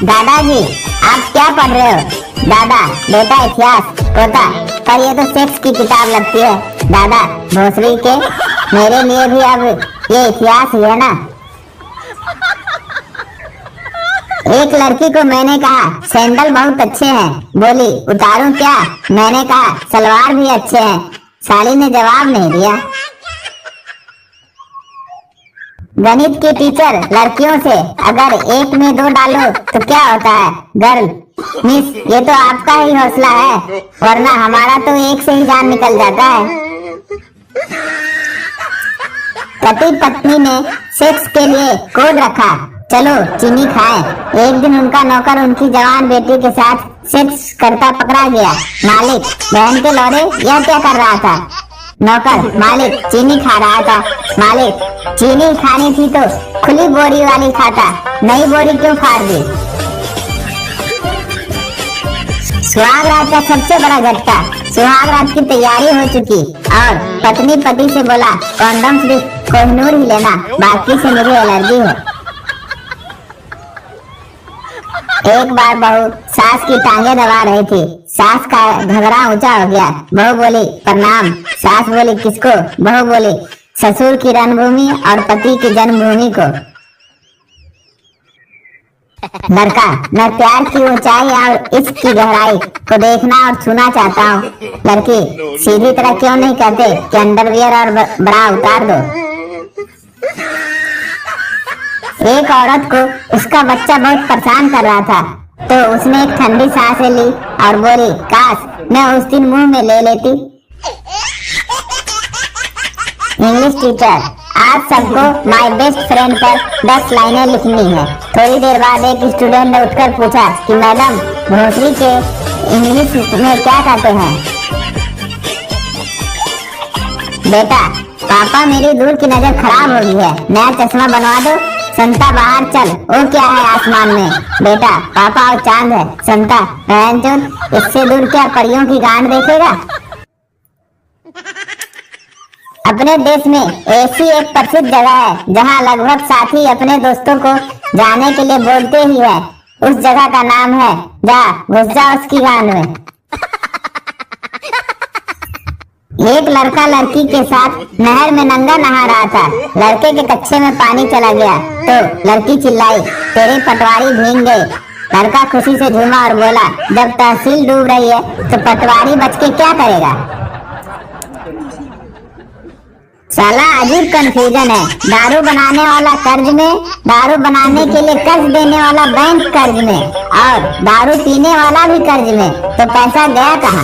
दादाजी आप क्या पढ़ रहे हो? दादा बेटा इतिहास। पोता पर ये तो सेक्स की किताब लगती है। दादा भोसड़ी के, मेरे लिए भी अब ये इतिहास ही है ना। एक लड़की को मैंने कहा सैंडल बहुत अच्छे हैं, बोली उतारूं क्या? मैंने कहा सलवार भी अच्छे हैं। साली ने जवाब नहीं दिया। गणित की टीचर लड़कियों से अगर एक में दो डालो तो क्या होता है? गर्ल मिस ये तो आपका ही हौसला है, वरना हमारा तो एक से ही जान निकल जाता है। पति पत्नी ने सेक्स के लिए कोड रखा, चलो चीनी खाएं। एक दिन उनका नौकर उनकी जवान बेटी के साथ सेक्स करता पकड़ा गया। मालिक बहन के लौड़े यह क्या कर रहा था? नौकर मालिक चीनी खा रहा था। मालिक चीनी खानी थी तो खुली बोरी वाली खाता, नई बोरी क्यों फाड़ दी? सुहाग रात का सबसे बड़ा झटका, सुहाग रात की तैयारी हो चुकी और पत्नी पति से बोला कॉन्डम सिर्फ कोहिनूर ही लेना, बाकी से मुझे एलर्जी है। एक बार बहू सास की टांगे दबा रही थी, सास का घगरा ऊंचा हो गया। बहू बोली प्रणाम। सास बोली किसको? बहू बोली ससुर की रणभूमि और पति की जन्मभूमि को। लड़का मैं प्यार की ऊंचाई और इश्क की गहराई को देखना और छूना चाहता हूँ। लड़की सीधी तरह क्यों नहीं कहते कि अंडरवियर और ब्रा उतार दो। एक औरत को उसका बच्चा बहुत परेशान कर रहा था तो उसने एक ठंडी सांसें ली और बोली काश मैं उस दिन मुंह में ले लेती। इंग्लिश टीचर आज सबको माय बेस्ट फ्रेंड पर 10 लाइनें लिखनी है। थोड़ी देर बाद एक स्टूडेंट ने उठकर पूछा कि मैडम भोसड़ी के इंग्लिश में क्या कहते हैं? बेटा पापा मेरी दूर की नजर खराब हो गई है, नया चश्मा बनवा दो। संता बाहर चल, वो क्या है आसमान में? बेटा पापा और चांद है। संता बहनचोद इससे दूर क्या परियों की गांड देखेगा? अपने देश में ऐसी एक प्रसिद्ध जगह है जहां लगभग साथी अपने दोस्तों को जाने के लिए बोलते ही है। उस जगह का नाम है जा घुस जा उसकी गांड में। एक लड़का लड़की के साथ नहर में नंगा नहा रहा था। लड़के के कच्छे में पानी चला गया तो लड़की चिल्लाई तेरी पटवारी भीग गई। लड़का खुशी से झूमा और बोला जब तहसील डूब रही है तो पटवारी बच के क्या करेगा? साला अजीब कंफ्यूजन है। दारू बनाने वाला कर्ज में, दारू बनाने के लिए कर्ज देने वाला बैंक कर्ज में और दारू पीने वाला भी कर्ज में, तो पैसा गया कहाँ?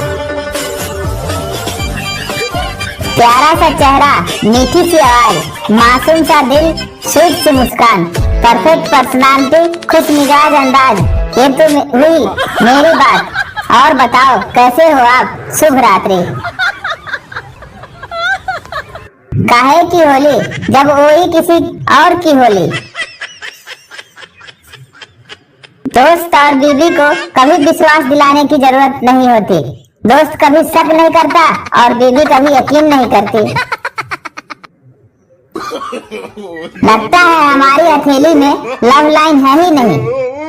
प्यारा सा चेहरा, मीठी सी आवाज, मासूम सा दिल, स्वीट सी मुस्कान, परफेक्ट पर्सनालिटी, खुश मिजाज अंदाज, ये तो हुई मेरी बात। और बताओ कैसे हो आप? शुभ रात्रि। काहे की होली जब वही किसी और की होली। दोस्त और बीवी को कभी विश्वास दिलाने की जरूरत नहीं होती। दोस्त कभी शक नहीं करता और बीवी कभी यकीन नहीं करती। लगता है हमारी हथेली में लव लाइन है ही नहीं।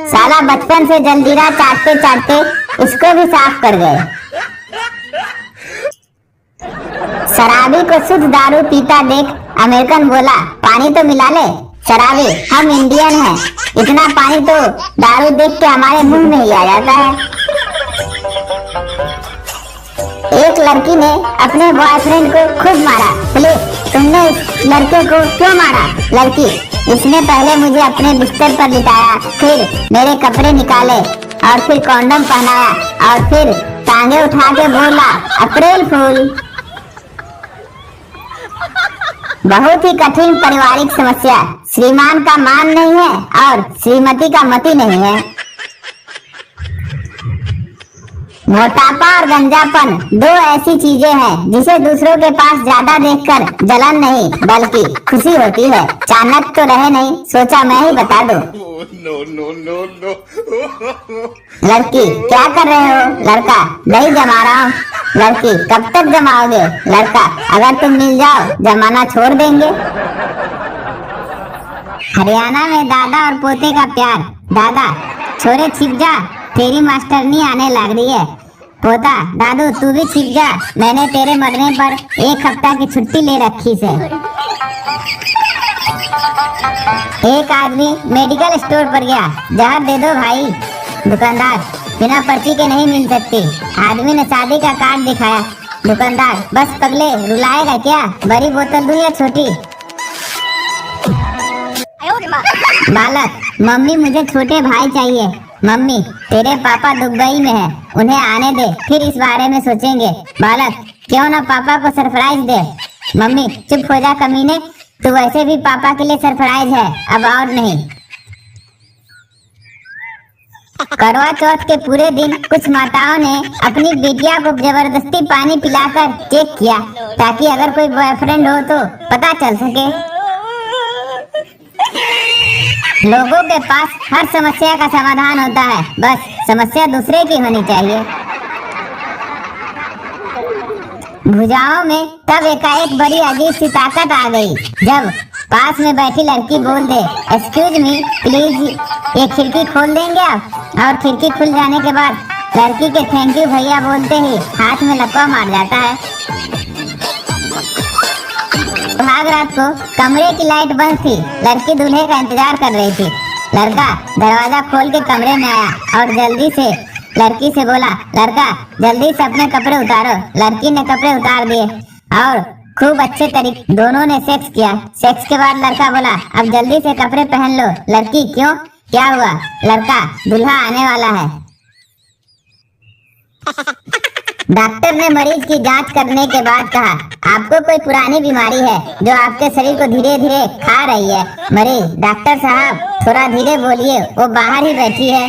साला बचपन से जलजीरा चाटते चाटते इसको भी साफ कर गए। शराबी को शुद्ध दारू पीता देख अमेरिकन बोला पानी तो मिला ले। शराबी हम इंडियन हैं, इतना पानी तो दारू देख के हमारे मुंह में ही आ जाता है। एक लड़की ने अपने बॉयफ्रेंड को खूब मारा। पुलिस तुमने इस लड़के को क्यों मारा? लड़की इसने पहले मुझे अपने बिस्तर पर लिटाया, फिर मेरे कपड़े निकाले और फिर कॉन्डम पहनाया और फिर टांगे उठा के बोला अप्रैल फूल। बहुत ही कठिन पारिवारिक समस्या। श्रीमान का मान नहीं है और श्रीमती का मति नहीं है। मोटापा और गंजापन दो ऐसी चीजें हैं जिसे दूसरों के पास ज्यादा देखकर जलन नहीं बल्कि खुशी होती है। चाणक्य तो रहे नहीं, सोचा मैं ही बता दूं। लड़की क्या कर रहे हो? लड़का दही जमा रहा हूँ। लड़की कब तक जमाओगे? लड़का अगर तुम मिल जाओ जमाना छोड़ देंगे। हरियाणा में दादा और पोते का प्यार। दादा छोरे छिप जा, तेरी मास्टरनी आने लग रही है। पोता दादू तू भी छिप जा, मैंने तेरे मरने पर 1 हफ्ता की छुट्टी ले रखी से। एक आदमी मेडिकल स्टोर पर गया, जहर दे दो भाई। दुकानदार, बिना पर्ची के नहीं मिल सकती। आदमी ने शादी का कार्ड दिखाया। दुकानदार, बस पगले रुलाएगा क्या, बड़ी बोतल दूं या छोटी? बालक, मम्मी मुझे छोटे भाई चाहिए। मम्मी, तेरे पापा दुबई में हैं, उन्हें आने दे, फिर इस बारे में सोचेंगे। बालक, क्यों ना पापा को सरप्राइज दे। मम्मी, चुप हो जा कमीने, तू वैसे भी पापा के लिए सरप्राइज है, अब और नहीं। करवा चौथ के पूरे दिन कुछ माताओं ने अपनी बेटिया को जबरदस्ती पानी पिलाकर चेक किया, ताकि अगर कोई बॉयफ्रेंड हो तो पता चल सके। लोगों के पास हर समस्या का समाधान होता है, बस समस्या दूसरे की होनी चाहिए। भुजाओं में तब एकाएक बड़ी अजीब सी ताकत आ गई, जब पास में बैठी लड़की बोल दे, एक्सक्यूज मी प्लीज, ये खिड़की खोल देंगे आप? और खिड़की खुल जाने के बाद लड़की के थैंक यू भैया बोलते ही हाथ में लकवा मार जाता है। सुहाग रात को कमरे की लाइट बंद थी, लड़की दूल्हे का इंतजार कर रही थी। लड़का दरवाजा खोल के कमरे में आया और जल्दी से लड़की से बोला, लड़का जल्दी से अपने कपड़े उतारो। लड़की ने कपड़े उतार दिए और खूब अच्छे तरीके दोनों ने सेक्स किया। सेक्स के बाद लड़का बोला, अब जल्दी से कपड़े पहन लो। लड़की, क्यों, क्या हुआ? लड़का, दूल्हा आने वाला है। डॉक्टर ने मरीज की जांच करने के बाद कहा, आपको कोई पुरानी बीमारी है जो आपके शरीर को धीरे धीरे खा रही है। मरीज, डॉक्टर साहब थोड़ा धीरे बोलिए, वो बाहर ही बैठी है।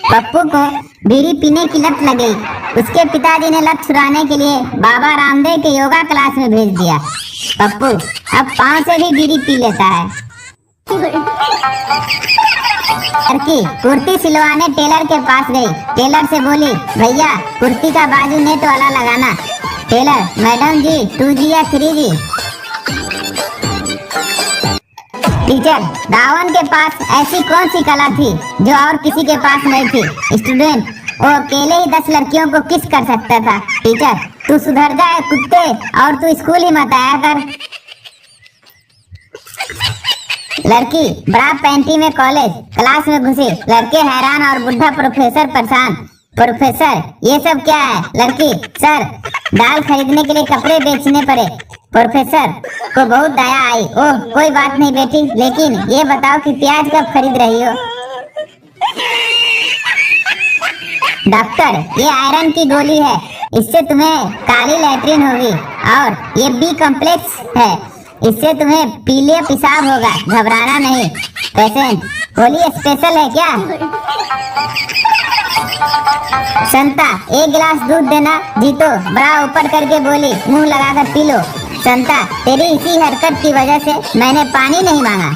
पप्पू को बीड़ी पीने की लत लगी। उसके पिताजी ने लत छुड़ाने के लिए बाबा रामदेव के योगा क्लास में भेज दिया। पप्पू अब पाँव से भी बीड़ी पी लेता है। लड़की कुर्ती सिलवाने टेलर के पास गई। टेलर से बोली, भैया कुर्ती का बाजू नेट वाला लगाना। टेलर, मैडम जी 2G या 3G? टीचर, रावण के पास ऐसी कौन सी कला थी जो और किसी के पास नहीं थी? स्टूडेंट, वो अकेले ही 10 लड़कियों को किस कर सकता था। टीचर, तू सुधर जाए कुत्ते, और तू स्कूल ही मत आया कर। लड़की ब्रा पैंटी में कॉलेज क्लास में घुसी। लड़के हैरान और बुढ़ा प्रोफेसर परेशान। प्रोफेसर, ये सब क्या है? लड़की, सर दाल खरीदने के लिए कपड़े बेचने पड़े। प्रोफेसर को बहुत दया आई। ओह कोई बात नहीं बेटी, लेकिन ये बताओ कि प्याज कब खरीद रही हो? डॉक्टर, ये आयरन की गोली है, इससे तुम्हें काली लैट्रिन होगी, और ये बी कॉम्प्लेक्स है, इससे तुम्हें पीलिया पेशाब होगा, घबराना नहीं। पेशेंट, गोली स्पेशल है क्या? संता, 1 गिलास दूध देना। जीतो बड़ा ऊपर करके बोली, मुंह लगाकर पी लो। संता, तेरी इसी हरकत की वजह से मैंने पानी नहीं मांगा।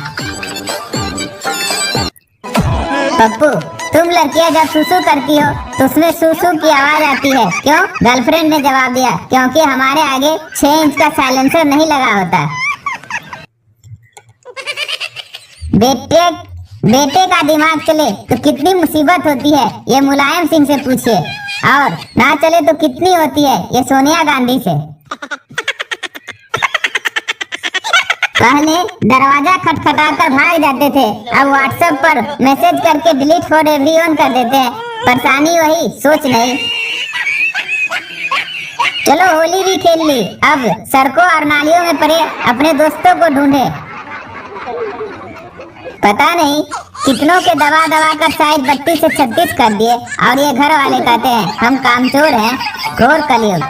पप्पू, तुम लड़कियां जब सुसु करती हो तो उसमें सुसु की आवाज आती है, क्यों? गर्लफ्रेंड ने जवाब दिया, क्योंकि हमारे आगे 6 इंच का साइलेंसर नहीं लगा होता। बेटे का दिमाग चले तो कितनी मुसीबत होती है, ये मुलायम सिंह से पूछिए, और ना चले तो कितनी होती है, ये सोनिया गांधी से। पहले दरवाजा खटखटाकर भाग जाते थे, अब व्हाट्सएप पर मैसेज करके डिलीट फॉर एवरीवन कर देते हैं। परेशानी वही, सोच नहीं। चलो होली भी खेल ली, अब सड़कों और नालियों में पड़े अपने दोस्तों को ढूंढे। पता नहीं कितनों के दबा दबा कर शायद 32 से 36 कर दिए, और ये घर वाले कहते हैं हम कामचोर हैं। घोर कलयुग।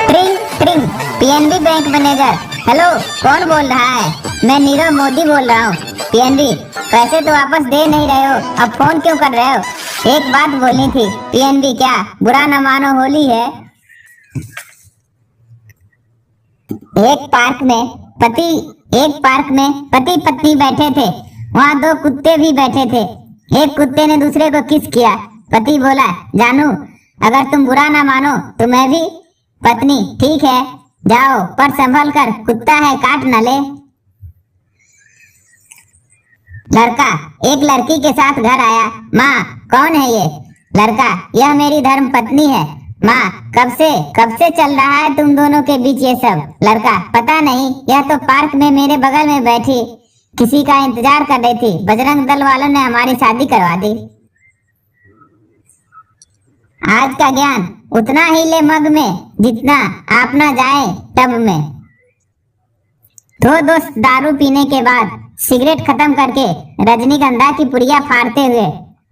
ट्रिंग ट्रिंग, पीएनबी बैंक मैनेजर। हेलो, कौन बोल रहा है? मैं नीरव मोदी बोल रहा हूँ। पीएनबी, पैसे तो वापस दे नहीं रहे हो, अब फोन क्यों कर रहे हो? एक बात बोलनी थी। पीएनबी, क्या? बुरा न मानो, होली है। एक पार्क में पति पत्नी बैठे थे, वहाँ 2 कुत्ते भी बैठे थे। एक कुत्ते ने दूसरे को किस किया। पति बोला, जानू अगर तुम बुरा ना मानो तो मैं भी। पत्नी, ठीक है जाओ, पर संभल कर, कुत्ता है काट न ले। लड़का एक लड़की के साथ घर आया। माँ, कौन है ये? लड़का, यह मेरी धर्म पत्नी है। माँ, कब से चल रहा है तुम दोनों के बीच ये सब? लड़का, पता नहीं, यह तो पार्क में मेरे बगल में बैठी किसी का इंतजार कर रही थी। बजरंग दल वालों ने हमारी शादी करवा दी। आज का ज्ञान उतना ही ले मग में जितना आप ना जाए टब में। दो दोस्त दारू पीने के बाद सिगरेट खत्म करके रजनीगंधा की पुड़िया फाड़ते हुए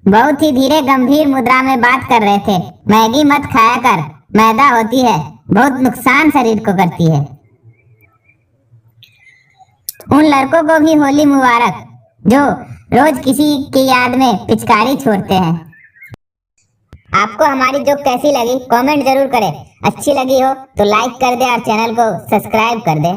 बहुत ही धीरे गंभीर मुद्रा में बात कर रहे थे। मैगी मत खाया कर, मैदा होती है, बहुत नुकसान शरीर को करती है। उन लड़कों को भी होली मुबारक जो रोज किसी की याद में पिचकारी छोड़ते हैं। आपको हमारी जोक कैसी लगी कमेंट जरूर करें। अच्छी लगी हो तो लाइक कर दे और चैनल को सब्सक्राइब कर दे।